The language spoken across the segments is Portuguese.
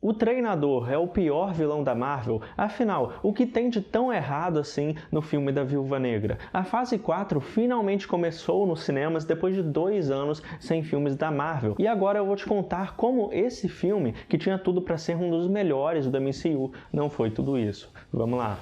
O treinador é o pior vilão da Marvel? Afinal, o que tem de tão errado assim no filme da Viúva Negra? A fase 4 finalmente começou nos cinemas depois de 2 anos sem filmes da Marvel. E agora eu vou te contar como esse filme, que tinha tudo para ser um dos melhores do MCU, não foi tudo isso. Vamos lá!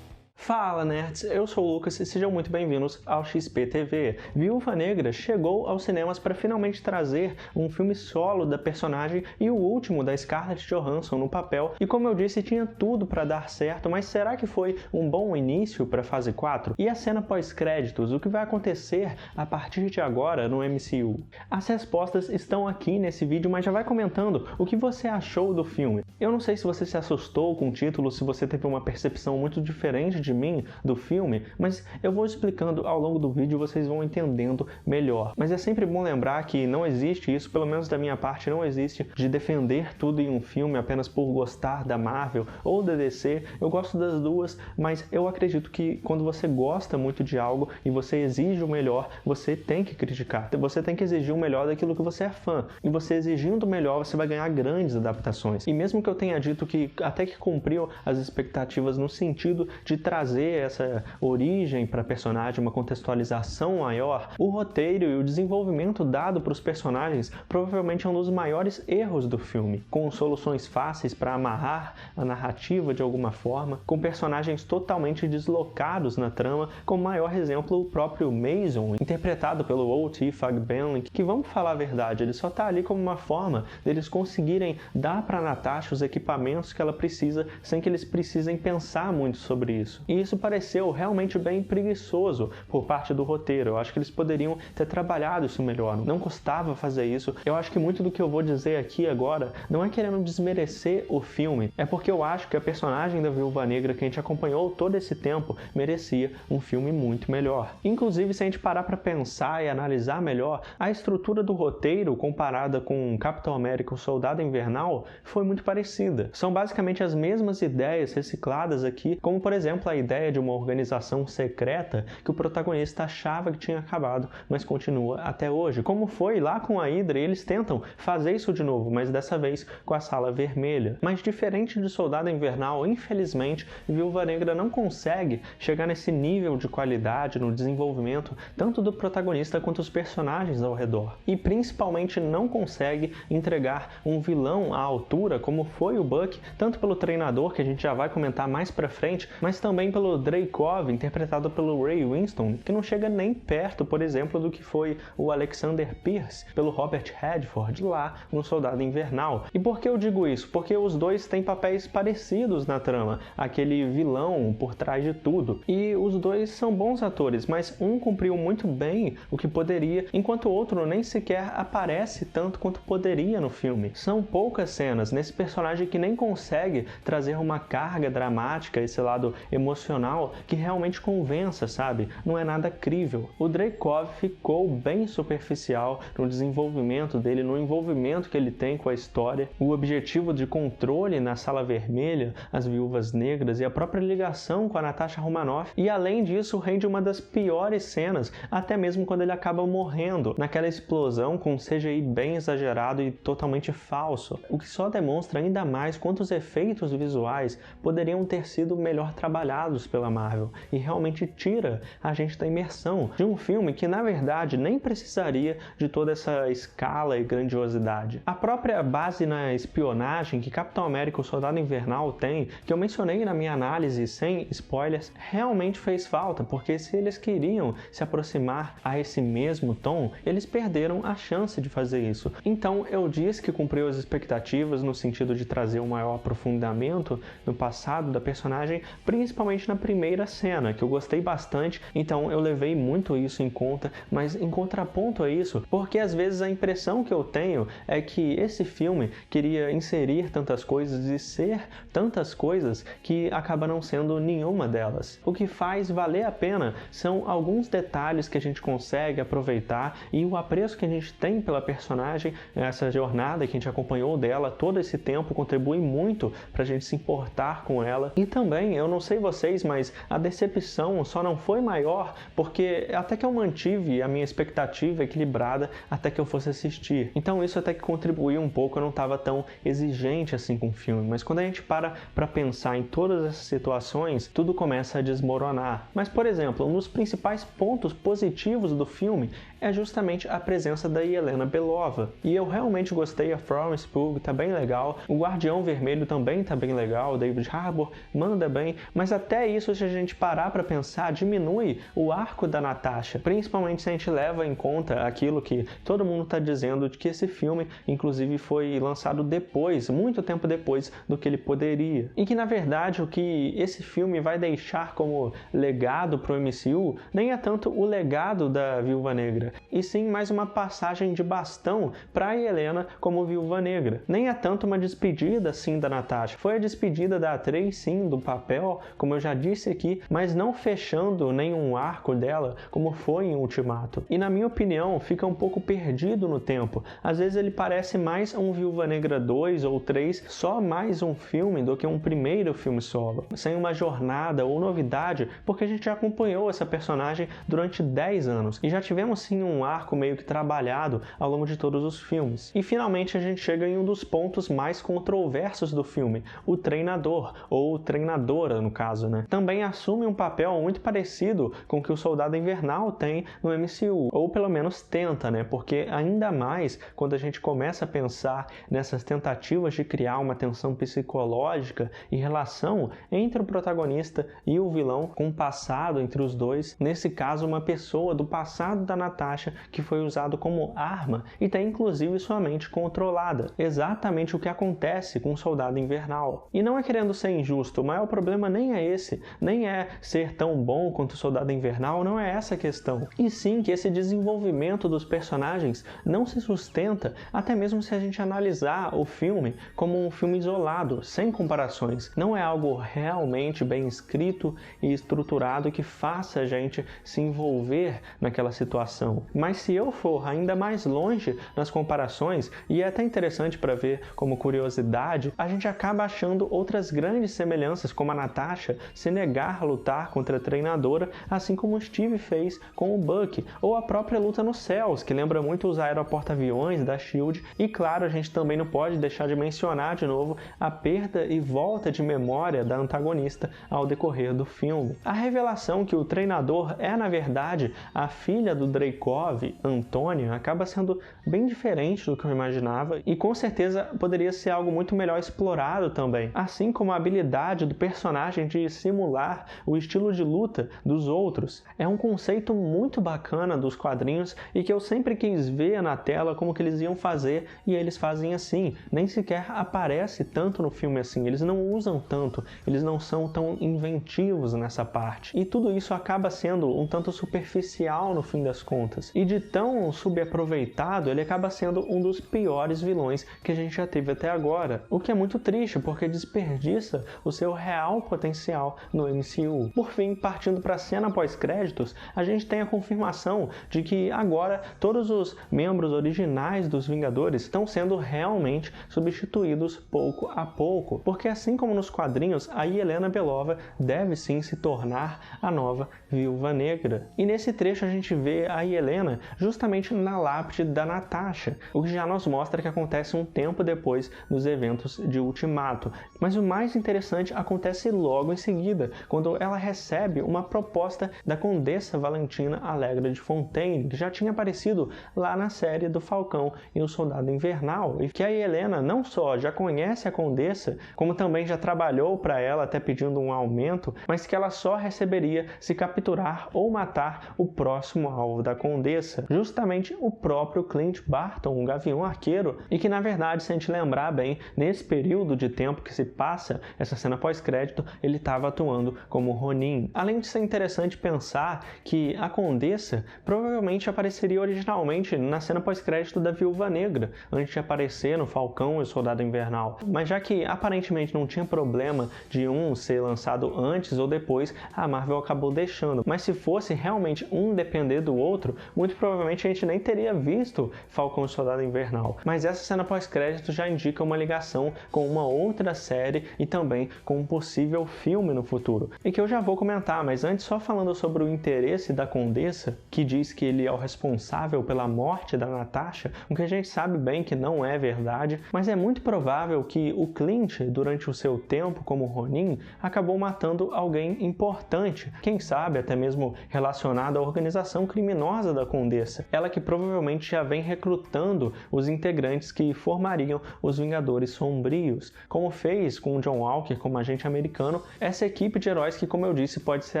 Fala nerds, eu sou o Lucas e sejam muito bem-vindos ao XP TV. Viúva Negra chegou aos cinemas para finalmente trazer um filme solo da personagem e o último da Scarlett Johansson no papel, e como eu disse, tinha tudo para dar certo, mas será que foi um bom início para a fase 4? E a cena pós-créditos, o que vai acontecer a partir de agora no MCU? As respostas estão aqui nesse vídeo, mas já vai comentando o que você achou do filme. Eu não sei se você se assustou com o título, se você teve uma percepção muito diferente de mim do filme, mas eu vou explicando ao longo do vídeo e vocês vão entendendo melhor. Mas é sempre bom lembrar que não existe isso, pelo menos da minha parte, não existe de defender tudo em um filme apenas por gostar da Marvel ou da DC. Eu gosto das duas, mas eu acredito que quando você gosta muito de algo e você exige o melhor, você tem que criticar. Você tem que exigir o melhor daquilo que você é fã. E você exigindo o melhor, você vai ganhar grandes adaptações. E mesmo que eu tenha dito que até que cumpriu as expectativas no sentido de trazer essa origem para a personagem, uma contextualização maior, o roteiro e o desenvolvimento dado para os personagens provavelmente é um dos maiores erros do filme, com soluções fáceis para amarrar a narrativa de alguma forma, com personagens totalmente deslocados na trama, como maior exemplo o próprio Mason, interpretado pelo O.T. Fagbenling, que, vamos falar a verdade, ele só tá ali como uma forma deles conseguirem dar para Natasha os equipamentos que ela precisa sem que eles precisem pensar muito sobre isso. E isso pareceu realmente bem preguiçoso por parte do roteiro. Eu acho que eles poderiam ter trabalhado isso melhor. Não custava fazer isso. Eu acho que muito do que eu vou dizer aqui agora não é querendo desmerecer o filme. É porque eu acho que a personagem da Viúva Negra que a gente acompanhou todo esse tempo merecia um filme muito melhor. Inclusive, se a gente parar para pensar e analisar melhor, a estrutura do roteiro comparada com Capitão América, o Soldado Invernal, foi muito parecida. São basicamente as mesmas ideias recicladas aqui, como por exemplo a ideia de uma organização secreta que o protagonista achava que tinha acabado, mas continua até hoje. Como foi lá com a Hydra, eles tentam fazer isso de novo, mas dessa vez com a Sala Vermelha. Mas diferente de Soldado Invernal, infelizmente, Viúva Negra não consegue chegar nesse nível de qualidade no desenvolvimento tanto do protagonista quanto dos personagens ao redor. E principalmente não consegue entregar um vilão à altura como foi o Buck, tanto pelo treinador, que a gente já vai comentar mais pra frente, mas também pelo Dreykov, interpretado pelo Ray Winstone, que não chega nem perto, por exemplo, do que foi o Alexander Pierce, pelo Robert Redford, lá no Soldado Invernal. E por que eu digo isso? Porque os dois têm papéis parecidos na trama, aquele vilão por trás de tudo. E os dois são bons atores, mas um cumpriu muito bem o que poderia, enquanto o outro nem sequer aparece tanto quanto poderia no filme. São poucas cenas nesse personagem que nem consegue trazer uma carga dramática, esse lado emocional que realmente convença, sabe? Não é nada crível. O Dreykov ficou bem superficial no desenvolvimento dele, no envolvimento que ele tem com a história, o objetivo de controle na Sala Vermelha, as Viúvas Negras e a própria ligação com a Natasha Romanoff, e além disso rende uma das piores cenas, até mesmo quando ele acaba morrendo, naquela explosão com um CGI bem exagerado e totalmente falso, o que só demonstra ainda mais quantos efeitos visuais poderiam ter sido melhor trabalhados pela Marvel e realmente tira a gente da imersão de um filme que na verdade nem precisaria de toda essa escala e grandiosidade. A própria base na espionagem que Capitão América, o Soldado Invernal tem, que eu mencionei na minha análise sem spoilers, realmente fez falta, porque se eles queriam se aproximar a esse mesmo tom, eles perderam a chance de fazer isso. Então eu disse que cumpriu as expectativas no sentido de trazer um maior aprofundamento no passado da personagem, principalmente na primeira cena, que eu gostei bastante, então eu levei muito isso em conta, mas em contraponto a isso, porque às vezes a impressão que eu tenho é que esse filme queria inserir tantas coisas e ser tantas coisas que acaba não sendo nenhuma delas. O que faz valer a pena são alguns detalhes que a gente consegue aproveitar e o apreço que a gente tem pela personagem, essa jornada que a gente acompanhou dela todo esse tempo contribui muito pra gente se importar com ela. E também, eu não sei você, vocês, mas a decepção só não foi maior porque até que eu mantive a minha expectativa equilibrada até que eu fosse assistir. Então isso até que contribuiu um pouco, eu não estava tão exigente assim com o filme. Mas quando a gente para pensar em todas essas situações, tudo começa a desmoronar. Mas, por exemplo, um dos principais pontos positivos do filme é justamente a presença da Yelena Belova. E eu realmente gostei, a Florence Pugh tá bem legal, o Guardião Vermelho também tá bem legal, o David Harbour manda bem, mas até isso, se a gente parar para pensar, diminui o arco da Natasha, principalmente se a gente leva em conta aquilo que todo mundo tá dizendo, de que esse filme, inclusive, foi lançado depois, muito tempo depois do que ele poderia. E que, na verdade, o que esse filme vai deixar como legado pro MCU nem é tanto o legado da Viúva Negra, e sim mais uma passagem de bastão para Yelena como Viúva Negra. Nem é tanto uma despedida, sim, da Natasha. Foi a despedida da atriz, sim, do papel, como eu já disse aqui, mas não fechando nenhum arco dela, como foi em Ultimato. E, na minha opinião, fica um pouco perdido no tempo. Às vezes ele parece mais um Viúva Negra 2 ou 3, só mais um filme do que um primeiro filme solo, sem uma jornada ou novidade, porque a gente já acompanhou essa personagem durante 10 anos, e já tivemos sim um arco meio que trabalhado ao longo de todos os filmes. E finalmente a gente chega em um dos pontos mais controversos do filme, o treinador, ou treinadora no caso, né? Também assume um papel muito parecido com o que o Soldado Invernal tem no MCU, ou pelo menos tenta, né? Porque ainda mais quando a gente começa a pensar nessas tentativas de criar uma tensão psicológica e relação entre o protagonista e o vilão, com o passado entre os dois, nesse caso uma pessoa do passado da Natasha que foi usado como arma e tem inclusive sua mente controlada, exatamente o que acontece com o Soldado Invernal. E não é querendo ser injusto, o maior problema nem é esse, nem é ser tão bom quanto o Soldado Invernal, não é essa a questão, e sim que esse desenvolvimento dos personagens não se sustenta, até mesmo se a gente analisar o filme como um filme isolado, sem comparações. Não é algo realmente bem escrito e estruturado que faça a gente se envolver naquela situação. Mas se eu for ainda mais longe nas comparações, e é até interessante para ver como curiosidade, a gente acaba achando outras grandes semelhanças, como a Natasha se negar a lutar contra a treinadora, assim como o Steve fez com o Bucky, ou a própria luta nos céus, que lembra muito os aeroporta-aviões da SHIELD, e claro, a gente também não pode deixar de mencionar de novo a perda e volta de memória da antagonista ao decorrer do filme. A revelação que o treinador é, na verdade, a filha do Dreykov, Antônia, acaba sendo bem diferente do que eu imaginava e com certeza poderia ser algo muito melhor explorado também, assim como a habilidade do personagem de simular o estilo de luta dos outros. É um conceito muito bacana dos quadrinhos e que eu sempre quis ver na tela como que eles iam fazer, e eles fazem assim, nem sequer aparece tanto no filme assim, eles não usam tanto, eles não são tão inventivos nessa parte. E tudo isso acaba sendo um tanto superficial no fim das contas. E de tão subaproveitado, ele acaba sendo um dos piores vilões que a gente já teve até agora. O que é muito triste, porque desperdiça o seu real potencial no MCU. Por fim, partindo para a cena pós-créditos, a gente tem a confirmação de que agora todos os membros originais dos Vingadores estão sendo realmente substituídos pouco a pouco. Porque assim como nos quadrinhos, a Yelena Belova deve sim se tornar a nova Viúva Negra. E nesse trecho a gente vê a Yelena justamente na lápide da Natasha, o que já nos mostra que acontece um tempo depois dos eventos de Ultimato. Mas o mais interessante acontece logo em seguida, quando ela recebe uma proposta da Condessa Valentina Allegra de Fontaine, que já tinha aparecido lá na série do Falcão e o Soldado Invernal, e que a Yelena não só já conhece a Condessa, como também já trabalhou para ela, até pedindo um aumento, mas que ela só receberia se capturar ou matar o próximo alvo da Condessa, justamente o próprio Clint Barton, o Gavião Arqueiro, e que na verdade, se a gente lembrar bem, nesse período de tempo que se passa essa cena pós-crédito, ele estava atuando como Ronin. Além de ser interessante pensar que a Condessa provavelmente apareceria originalmente na cena pós-crédito da Viúva Negra, antes de aparecer no Falcão e o Soldado Invernal. Mas já que aparentemente não tinha problema de um ser lançado antes ou depois, a Marvel acabou deixando. Mas se fosse realmente um depender do outro, muito provavelmente a gente nem teria visto Falcão e Soldado Invernal. Mas essa cena pós-crédito já indica uma ligação com uma outra série e também com um possível filme no futuro, e que eu já vou comentar, mas antes só falando sobre o interesse da Condessa, que diz que ele é o responsável pela morte da Natasha, o que a gente sabe bem que não é verdade, mas é muito provável que o Clint, durante o seu tempo como Ronin, acabou matando alguém importante, quem sabe até mesmo relacionado à organização criminosa da Condessa, ela que provavelmente já vem recrutando os integrantes que formariam os Vingadores Sombrios, como fez com o John Walker como agente americano, essa equipe de heróis que, como eu disse, pode ser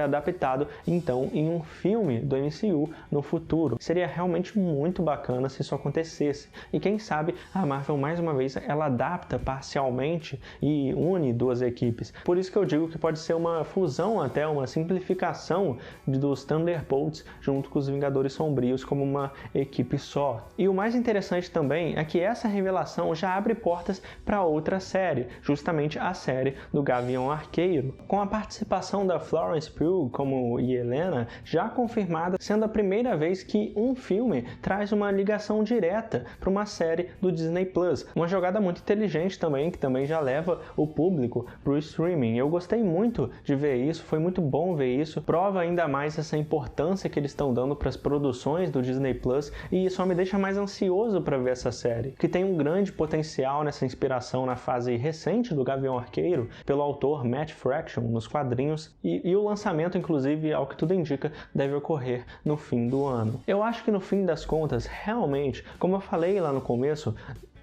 adaptado então em um filme do MCU no futuro. Seria realmente muito bacana se isso acontecesse, e quem sabe a Marvel mais uma vez ela adapta parcialmente e une duas equipes. Por isso que eu digo que pode ser uma fusão, até uma simplificação dos Thunderbolts junto com os Vingadores Sombrios como uma equipe só. E o mais interessante também é que essa revelação já abre portas para outra série, justamente a série do Gavião Arqueiro, com a participação da Florence Pugh como Yelena já confirmada, sendo a primeira vez que um filme traz uma ligação direta para uma série do Disney Plus. Uma jogada muito inteligente também, que também já leva o público para o streaming. Eu gostei muito de ver isso, foi muito bom ver isso, prova ainda mais essa importância que eles estão dando para as produções do Disney Plus, e só me deixa mais ansioso para ver essa série, que tem um grande potencial nessa inspiração na fase recente do Gavião Arqueiro, pelo autor Matt Fraction nos quadrinhos, e o lançamento, inclusive, ao que tudo indica, deve ocorrer no fim do ano. Eu acho que no fim das contas, realmente, como eu falei lá no começo,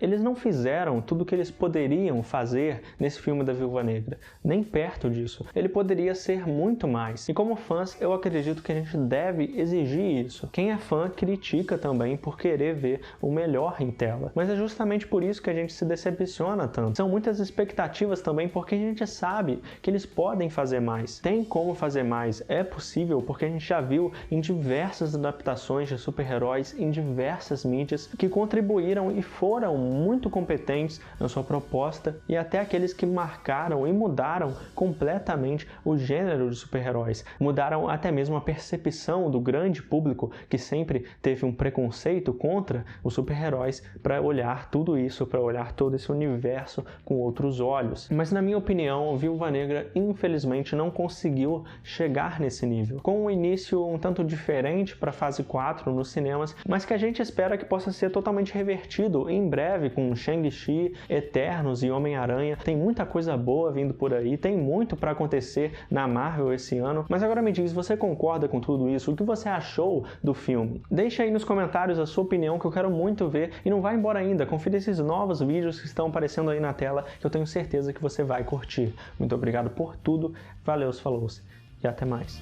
eles não fizeram tudo o que eles poderiam fazer nesse filme da Viúva Negra, nem perto disso. Ele poderia ser muito mais. E como fãs, eu acredito que a gente deve exigir isso. Quem é fã critica também por querer ver o melhor em tela. Mas é justamente por isso que a gente se decepciona tanto. São muitas expectativas também, porque a gente sabe que eles podem fazer mais. Tem como fazer mais, é possível, porque a gente já viu em diversas adaptações de super-heróis, em diversas mídias, que contribuíram e foram muito competentes na sua proposta, e até aqueles que marcaram e mudaram completamente o gênero de super-heróis, mudaram até mesmo a percepção do grande público que sempre teve um preconceito contra os super-heróis, para olhar tudo isso, para olhar todo esse universo com outros olhos. Mas na minha opinião, Viúva Negra infelizmente não conseguiu chegar nesse nível, com um início um tanto diferente para a fase 4 nos cinemas, mas que a gente espera que possa ser totalmente revertido em breve com Shang-Chi, Eternos e Homem-Aranha. Tem muita coisa boa vindo por aí, tem muito para acontecer na Marvel esse ano. Mas agora me diz, você concorda com tudo isso? O que você achou do filme? Deixa aí nos comentários a sua opinião, que eu quero muito ver, e não vai embora ainda. Confira esses novos vídeos que estão aparecendo aí na tela, que eu tenho certeza que você vai curtir. Muito obrigado por tudo, valeu, falou e até mais.